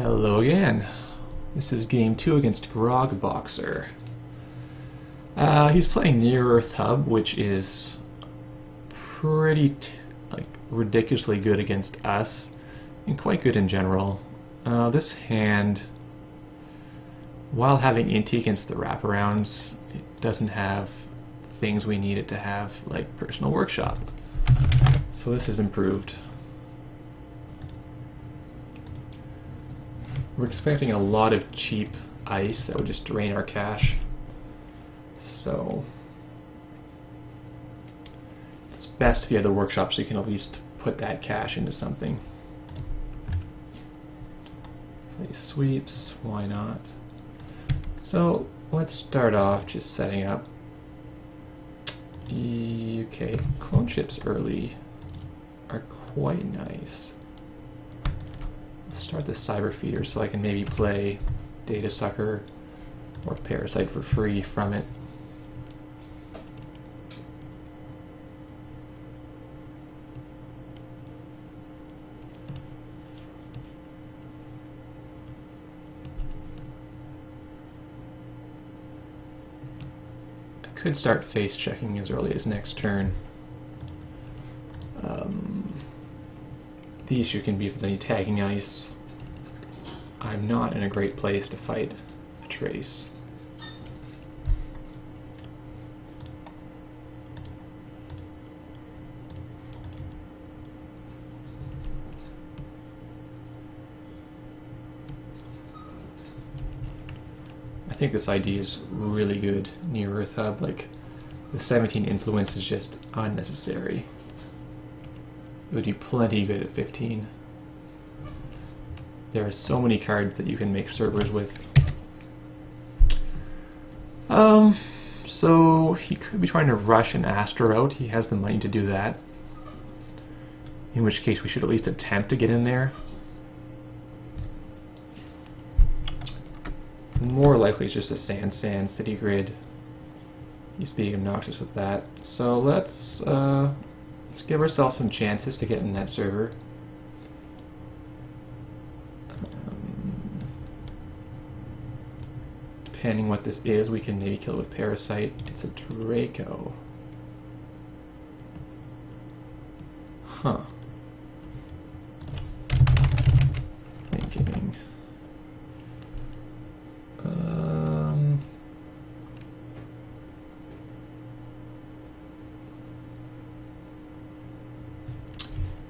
Hello again. This is game 2 against Grogboxer. He's playing Near Earth Hub, which is pretty ridiculously good against us, and quite good in general. This hand, while having Inti against the wraparounds, it doesn't have things we need it to have, like Personal Workshop. So this is improved. We're expecting a lot of cheap ice that would just drain our cash. So it's best if you have the workshop so you can at least put that cash into something. Play sweeps, why not? So let's start off just setting up. Okay, clone chips early are quite nice. Start the cyber feeder so I can maybe play Datasucker or Parasite for free from it. I could start face checking as early as next turn. The issue can be if there's any tagging ice. I'm not in a great place to fight a trace. I think this idea is really good near Earth Hub. Like, the 17 influence is just unnecessary. It would be plenty good at 15. There are so many cards that you can make servers with. So he could be trying to rush an Astro out. He has the money to do that. In which case we should at least attempt to get in there. More likely it's just a Sand City Grid. He's being obnoxious with that. So let's give ourselves some chances to get in that server. Depending what this is, we can maybe kill it with Parasite. It's a Draco. Huh. Thinking.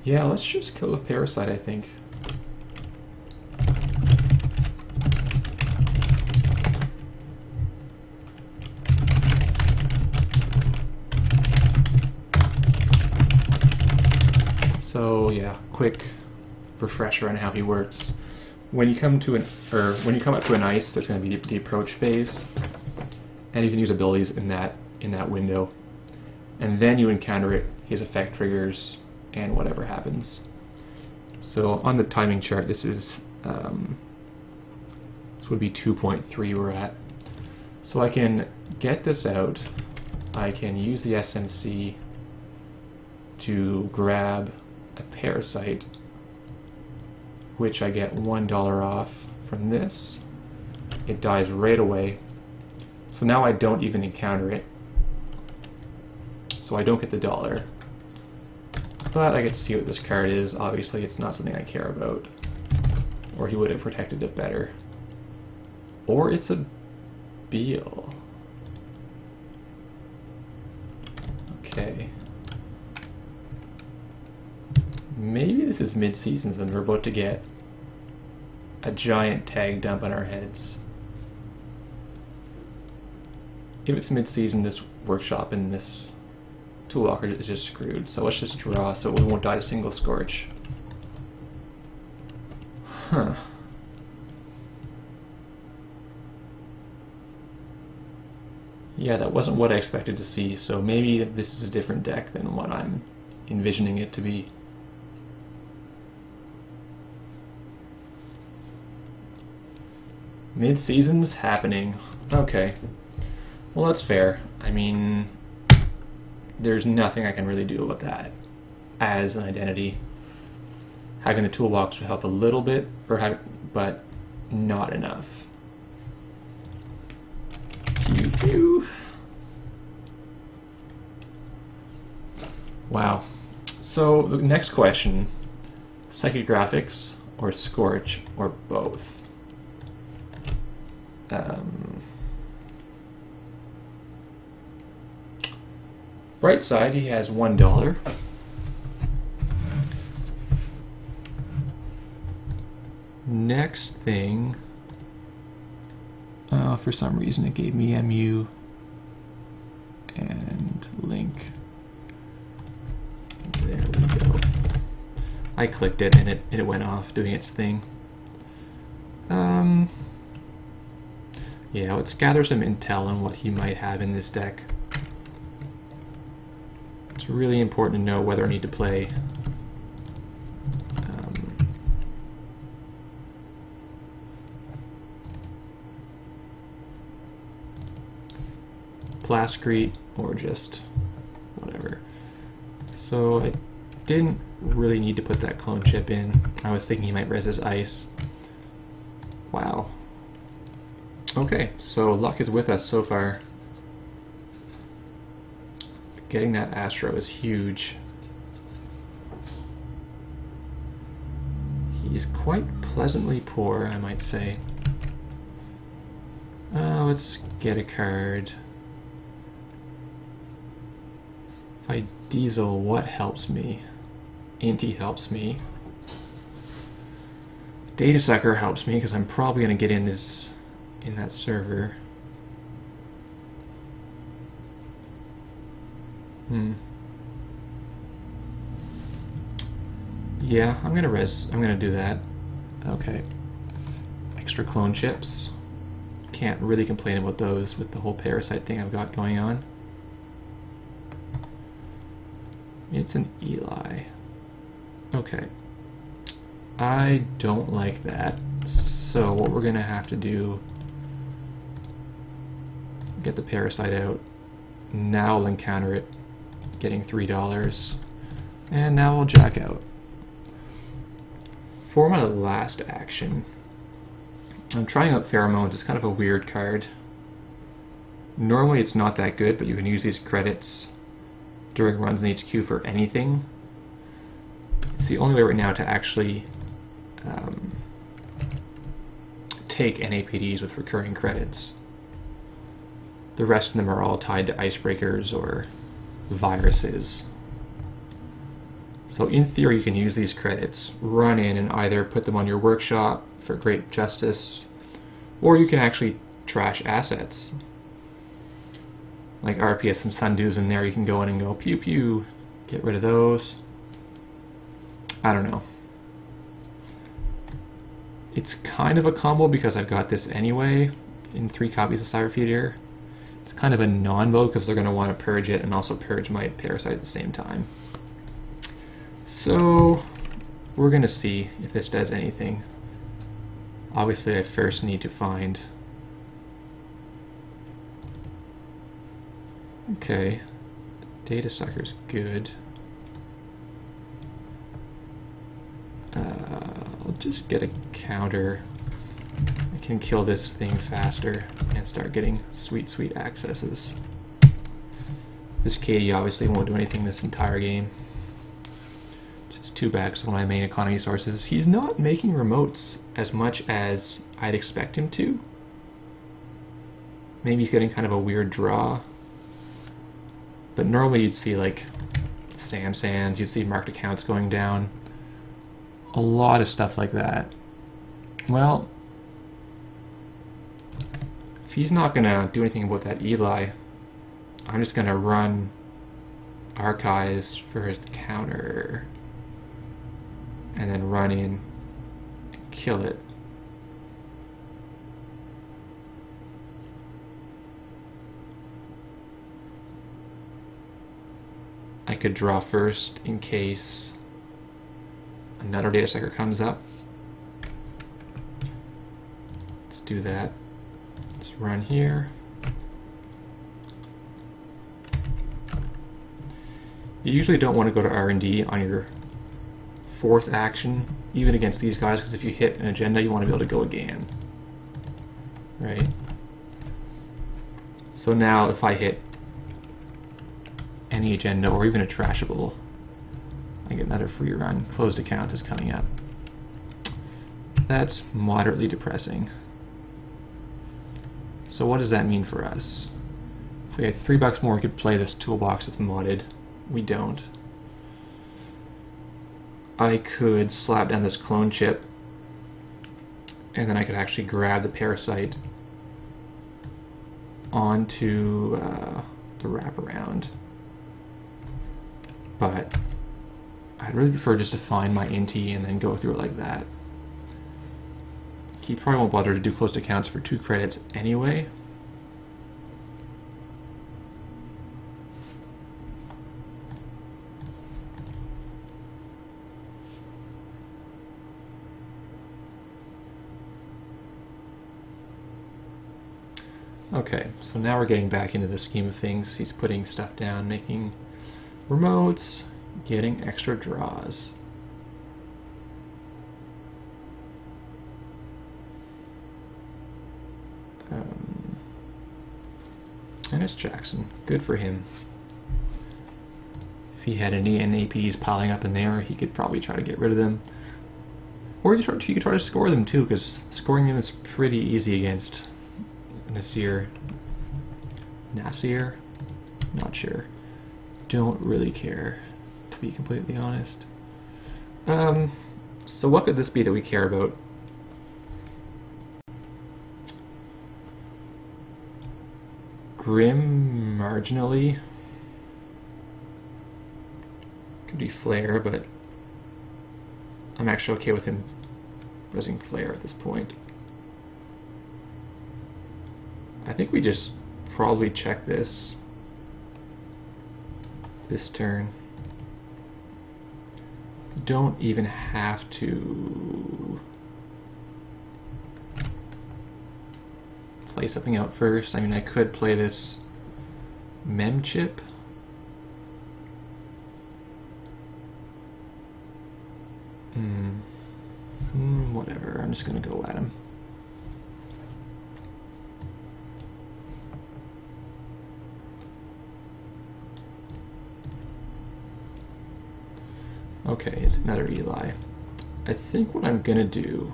Yeah, let's just kill with Parasite, I think. So yeah, quick refresher on how he works. When you come to up to an ice, there's going to be the approach phase, and you can use abilities in that window, and then you encounter it. His effect triggers, and whatever happens. So on the timing chart, this is this would be 2.3 we're at. So I can get this out. I can use the SMC to grab a Parasite, which I get $1 off from this. It dies right away. So now I don't even encounter it. So I don't get the $1. But I get to see what this card is. Obviously it's not something I care about. Or he would have protected it better. Or it's a Beal. Okay. Maybe this is Midseasons and we're about to get a giant tag dump on our heads. If it's mid-season, this workshop and this Toolwalker is just screwed. So let's just draw so we won't die to single Scorch. Huh. Yeah, that wasn't what I expected to see, so maybe this is a different deck than what I'm envisioning it to be. Mid-season's happening. Okay. Well, that's fair. I mean, there's nothing I can really do about that as an identity. Having the toolbox would help a little bit, but but not enough. Pew pew. Wow. So the next question, psychographics or Scorch or both? Bright side, he has $1. Next thing, for some reason it gave me MU and link. There we go. I clicked it and it went off doing its thing. Yeah, let's gather some intel on what he might have in this deck. It's really important to know whether I need to play Plascrete or just whatever. So I didn't really need to put that clone chip in. I was thinking he might resist ice. Wow. Okay, so luck is with us so far. Getting that Astro is huge. He's quite pleasantly poor, I might say. Let's get a card. If I diesel, what helps me? Inti helps me. Datasucker helps me because I'm probably going to get in that server. Yeah, I'm gonna do that. Okay. Extra clone chips. Can't really complain about those with the whole Parasite thing I've got going on. It's an Eli. Okay. I don't like that. So what we're gonna have to do, get the Parasite out. Now we'll encounter it, getting $3. And now we'll jack out. For my last action, I'm trying out Pheromones. It's kind of a weird card. Normally it's not that good, but you can use these credits during runs in HQ for anything. It's the only way right now to actually take NAPDs with recurring credits. The rest of them are all tied to icebreakers or viruses. So in theory you can use these credits, run in and either put them on your workshop for great justice, or you can actually trash assets. Like RPS, some Sundews in there, you can go in and go pew pew, get rid of those. I don't know. It's kind of a combo because I've got this anyway in 3 copies of Cyberfeeder. It's kind of a non-vote because they're going to want to purge it and also purge my Parasite at the same time. So we're going to see if this does anything. Obviously I first need to find... Okay, Datasucker's good. I'll just get a counter. I can kill this thing faster and start getting sweet, sweet accesses. This Katie obviously won't do anything this entire game. Just too bad, because one of my main economy sources. He's not making remotes as much as I'd expect him to. Maybe he's getting kind of a weird draw. But normally you'd see like Sands, you'd see marked accounts going down. A lot of stuff like that. Well, if he's not gonna do anything about that Eli, I'm just gonna run Archives for his counter and then run in and kill it. I could draw first in case another Datasucker comes up. Let's do that. Let's run here. You usually don't want to go to R&D on your fourth action, even against these guys, because if you hit an agenda, you want to be able to go again. Right? So now if I hit any agenda, or even a trashable, I get another free run. Closed accounts is coming up. That's moderately depressing. So what does that mean for us? If we had $3 more, we could play this toolbox with modded. We don't. I could slap down this clone chip, and then I could actually grab the Parasite onto the wraparound. But I'd really prefer just to find my inti and then go through it like that. He probably won't bother to do closed accounts for 2 credits anyway. Okay, so now we're getting back into the scheme of things. He's putting stuff down, making remotes, getting extra draws. And it's Jackson. Good for him. If he had any NAPs piling up in there, he could probably try to get rid of them. Or you could try to score them too, because scoring them is pretty easy against Nasir. Nasir? Not sure. Don't really care, to be completely honest. So what could this be that we care about? Grim, marginally. Could be Flare, but I'm actually okay with him resing Flare at this point. I think we just probably check this turn. Don't even have to play something out first. I mean, I could play this mem chip. Whatever, I'm just gonna go at him. Okay, it's another Eli. I think what I'm gonna do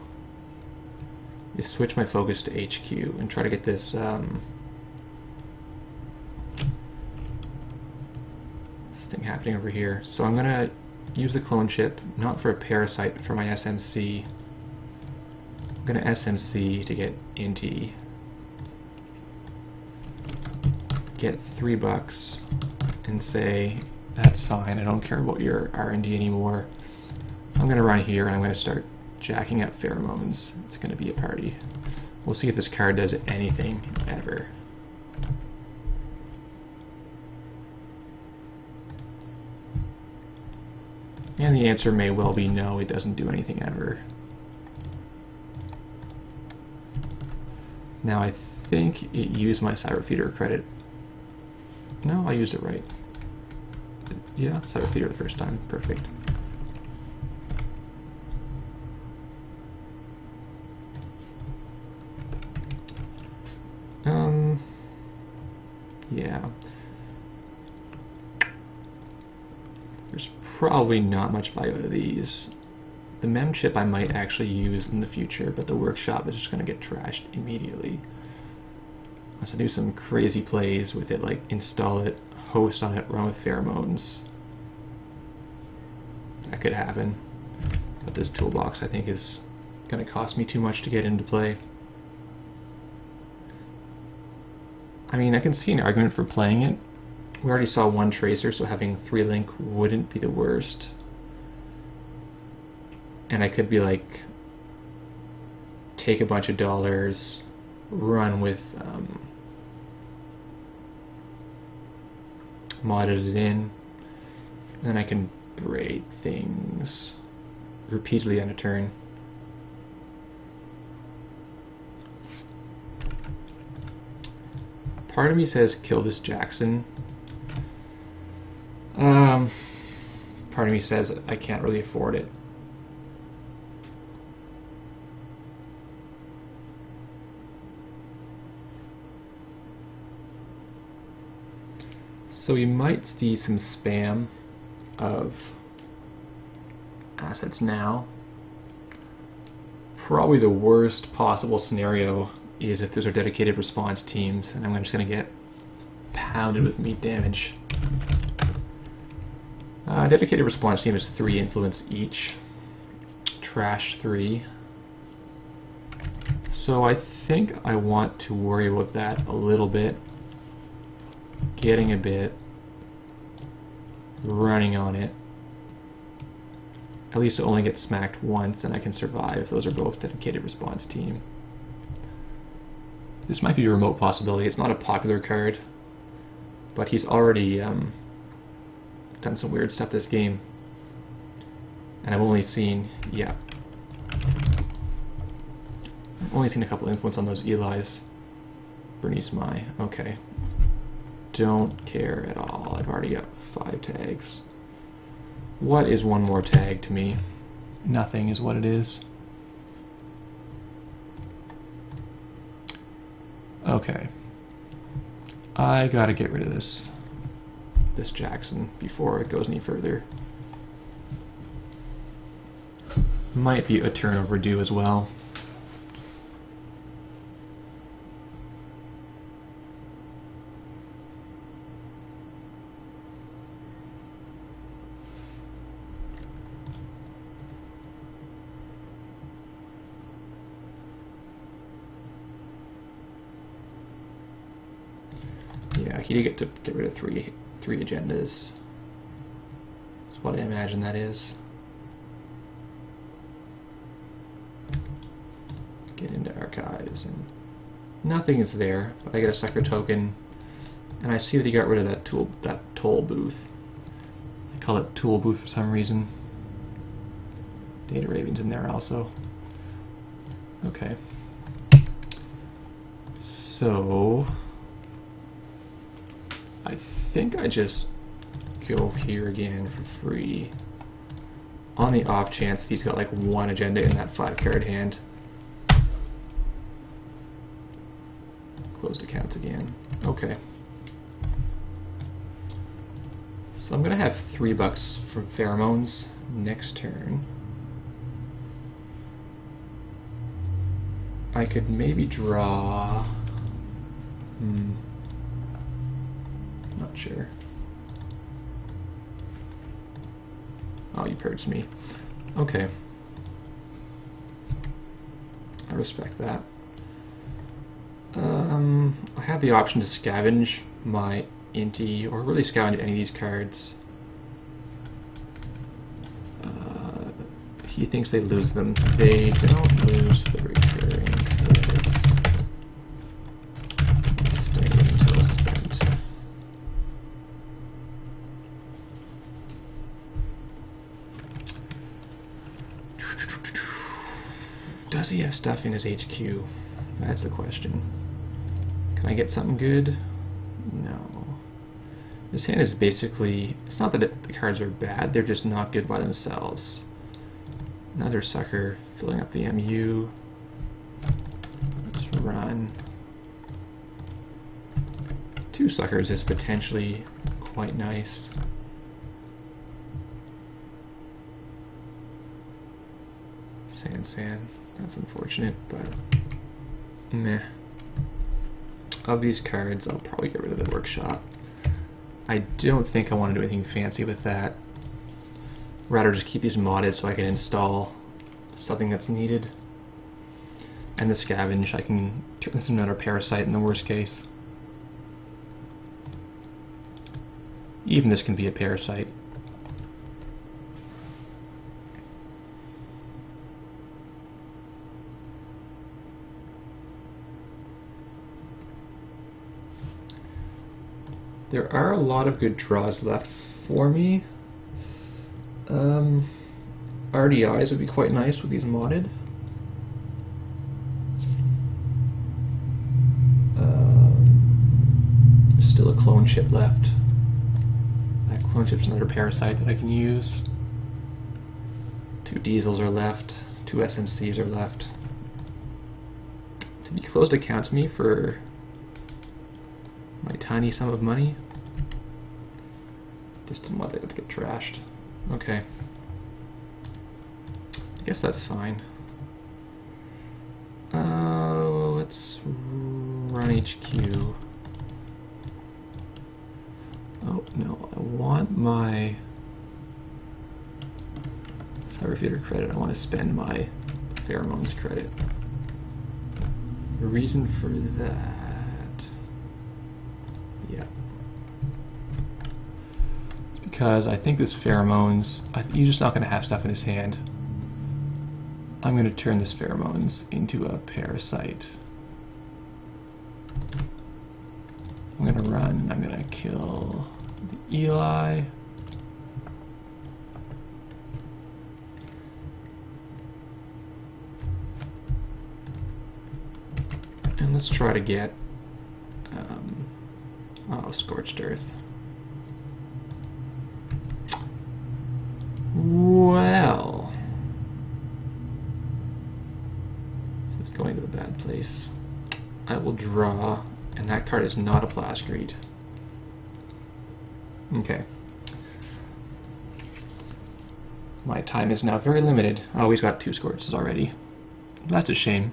is switch my focus to HQ and try to get this thing happening over here. So I'm gonna use the clone chip, not for a Parasite, but for my SMC. I'm gonna SMC to get Inti. Get $3 and say, that's fine, I don't care about your R&D anymore. I'm gonna run here and I'm gonna start jacking up pheromones. It's gonna be a party. We'll see if this card does anything ever. And the answer may well be no, it doesn't do anything ever. Now I think it used my Cyber Feeder credit. No, I used it right. Yeah, Cyber Feeder the first time. Perfect. Yeah. There's probably not much value out of these. The mem chip I might actually use in the future, but the workshop is just going to get trashed immediately. So do some crazy plays with it, like install it, host on it, run with pheromones. That could happen. But this toolbox I think is going to cost me too much to get into play. I mean, I can see an argument for playing it. We already saw one tracer, so having 3 link wouldn't be the worst. And I could be like, take a bunch of dollars, run with modded it in, and then I can break things repeatedly on a turn. Part of me says kill this Jackson. Part of me says I can't really afford it. So we might see some spam of assets now. Probably the worst possible scenario is if those are dedicated response teams, and I'm just going to get pounded with meat damage. Dedicated response team is 3 influence each. Trash 3. So I think I want to worry about that a little bit. Getting a bit. Running on it. At least I only get smacked once and I can survive if those are both dedicated response team. This might be a remote possibility. It's not a popular card, but he's already done some weird stuff this game. And I've only seen, yeah. I've only seen a couple influence on those Eli's. Bernice Mai, okay. Don't care at all. I've already got 5 tags. What is one more tag to me? Nothing is what it is. Okay. I gotta get rid of this Jackson before it goes any further. Might be a turn overdue as well. Yeah, he did get to get rid of three agendas. That's what I imagine that is. Get into archives, and nothing is there, but I get a sucker token, and I see that he got rid of that toll booth. I call it tool booth for some reason. Data Raven's in there also. Okay. So I think I just go here again for free. On the off chance he's got like 1 agenda in that 5-card hand. Closed accounts again. Okay. So I'm gonna have $3 from pheromones next turn. I could maybe draw. Not sure. Oh, you purged me. Okay. I respect that. I have the option to scavenge my Inti, or really scavenge any of these cards. He thinks they lose them. They don't lose the recurring cards. Stay until spent. Does he have stuff in his HQ? That's the question. Can I get something good? No. This hand is basically, it's not that the cards are bad, they're just not good by themselves. Another sucker filling up the MU. Let's run. 2 suckers is potentially quite nice. Sand. That's unfortunate, but meh. Of these cards, I'll probably get rid of the workshop. I don't think I want to do anything fancy with that. Rather just keep these modded so I can install something that's needed. And the scavenge, I can turn this into another Parasite in the worst case. Even this can be a Parasite. There are a lot of good draws left for me. RDIs would be quite nice with these modded. There's still a clone chip left. That clone chip's another Parasite that I can use. 2 diesels are left. 2 SMCs are left. Did he closed accounts me for my tiny sum of money? Just didn't want it to get trashed. Okay. I guess that's fine. Let's run HQ. Oh, no, I want my cyber feeder credit. I want to spend my pheromones credit. The reason for that, yeah. It's because I think this pheromones, he's just not going to have stuff in his hand. I'm going to turn this pheromones into a parasite. I'm going to run and I'm going to kill the Eli. And let's try to get Scorched Earth. Well, this is going to a bad place. I will draw, and that card is not a Plascrete. Okay. My time is now very limited. Oh, he's got 2 Scorches already. That's a shame.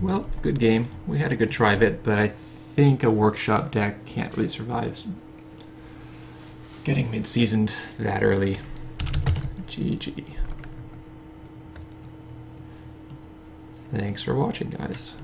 Well, good game. We had a good try of it, but I think a workshop deck can't really survive getting mid-seasoned that early. GG. Thanks for watching, guys.